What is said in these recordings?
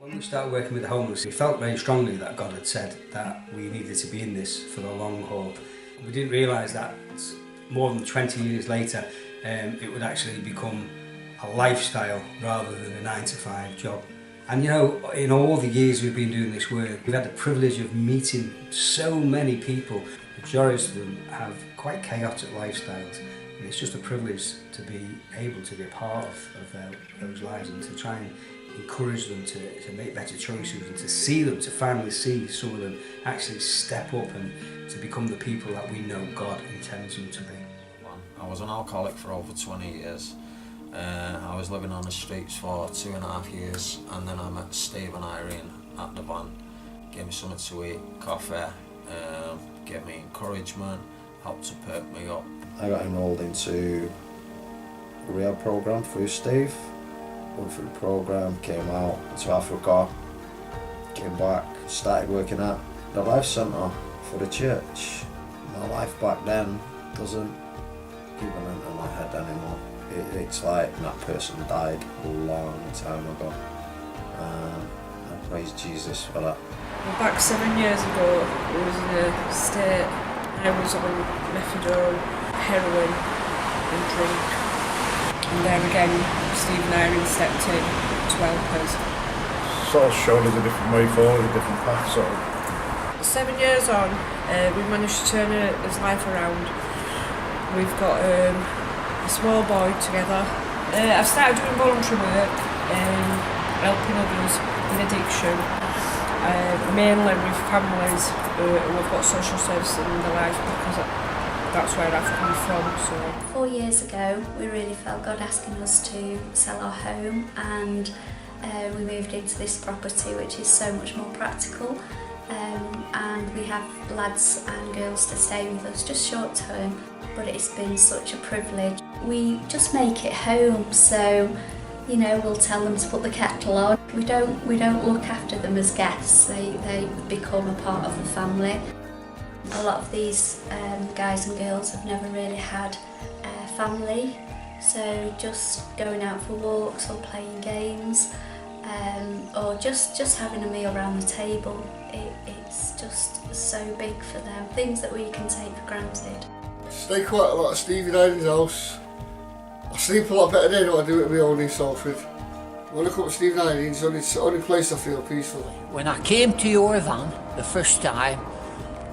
When we started working with the homeless, we felt very strongly that God had said that we needed to be in this for the long haul. We didn't realise that more than 20 years later it would actually become a lifestyle rather than a 9-to-5 job. And you know, in all the years we've been doing this work, we've had the privilege of meeting so many people. The majority of them have quite chaotic lifestyles, and it's just a privilege to be able to be a part of those lives and to try and encourage them to make better choices and to see them, to finally see some of them actually step up and to become the people that we know God intends them to be. I was an alcoholic for over 20 years. I was living on the streets for 2.5 years, and then I met Steve and Irene at the van. Gave me something to eat, coffee, gave me encouragement, helped to perk me up. I got enrolled into a rehab program through Steve. Went through the program, came out to Africa, came back, started working at the life centre for the church. My life back then doesn't even enter my head anymore. It's like that person died a long time ago. I praise Jesus for that. Well, back 7 years ago, I was in a state. I was on methadone, heroin and drink. And there again, Steve and Irene stepped in to help us. Sort of showed us a different way forward, a different path sort of. 7 years on, we managed to turn his life around. We've got a small boy together. I've started doing voluntary work, helping others with addiction, mainly with families who have got social services in their lives, because that's where I've come from. So 4 years ago, we really felt God asking us to sell our home, and we moved into this property, which is so much more practical. And we have lads and girls to stay with us just short term, but it's been such a privilege. We just make it home, so you know, we'll tell them to put the kettle on. We don't look after them as guests. They become a part of the family. A lot of these guys and girls have never really had a family, so just going out for walks or playing games, or just having a meal around the table, it's just so big for them. Things that we can take for granted. I stay quite a lot at Steve and Irene's house. I sleep a lot better there than I do at my own in Salford. When I come to Steve and Irene's, it's the only place I feel peaceful. When I came to your van the first time,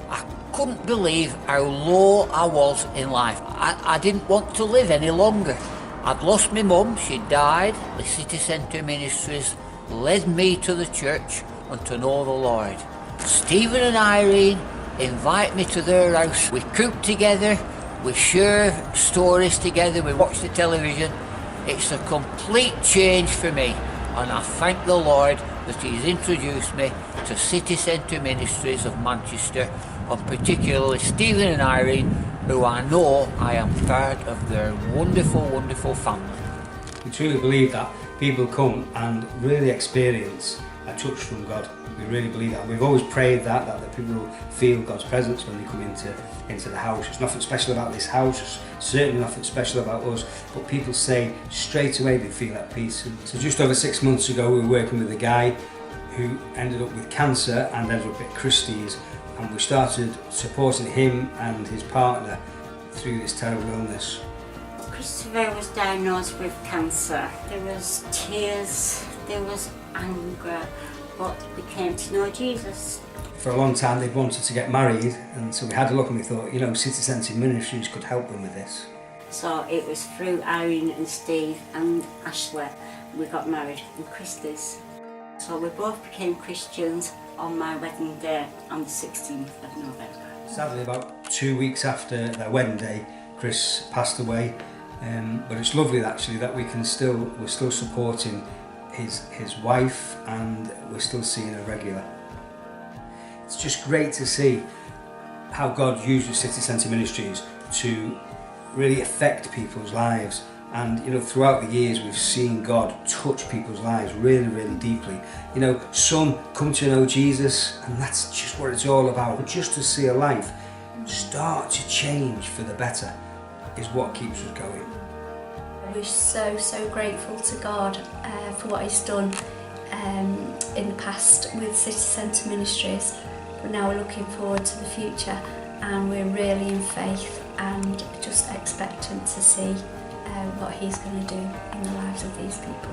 I couldn't believe how low I was in life. I didn't want to live any longer. I'd lost my mum, she died. The City Centre Ministries led me to the church and to know the Lord. Stephen and Irene invite me to their house. We cook together, we share stories together, we watch the television. It's a complete change for me, and I thank the Lord that He's introduced me to City Centre Ministries of Manchester, and particularly Stephen and Irene, who I know I am part of their wonderful, wonderful family. We truly believe that people come and really experience a touch from God. We really believe that. We've always prayed that the people will feel God's presence when they come into the house. There's nothing special about this house, there's certainly nothing special about us, but people say straight away they feel at peace. And so just over 6 months ago, we were working with a guy who ended up with cancer and ended up at Christie's, and we started supporting him and his partner through this terrible illness. Christopher was diagnosed with cancer. There was tears, there was anger, but we came to know Jesus. For a long time they'd wanted to get married, and so we had a look and we thought, you know, City Centre Ministries could help them with this. So it was through Irene and Steve and Ashley we got married in Christie's. So we both became Christians on my wedding day on the 16th of November. Sadly, about 2 weeks after their wedding day, Chris passed away. But it's lovely actually that we're still supporting his wife, and we're still seeing her regular. It's just great to see how God uses City Centre Ministries to really affect people's lives. And you know, throughout the years we've seen God touch people's lives really, really deeply. You know, some come to know Jesus, and that's just what it's all about. But just to see a life start to change for the better is what keeps us going. We're so grateful to God for what He's done in in the past with City Centre Ministries, but now we're looking forward to the future, and we're really in faith and just expectant to see what he's going to do in the lives of these people.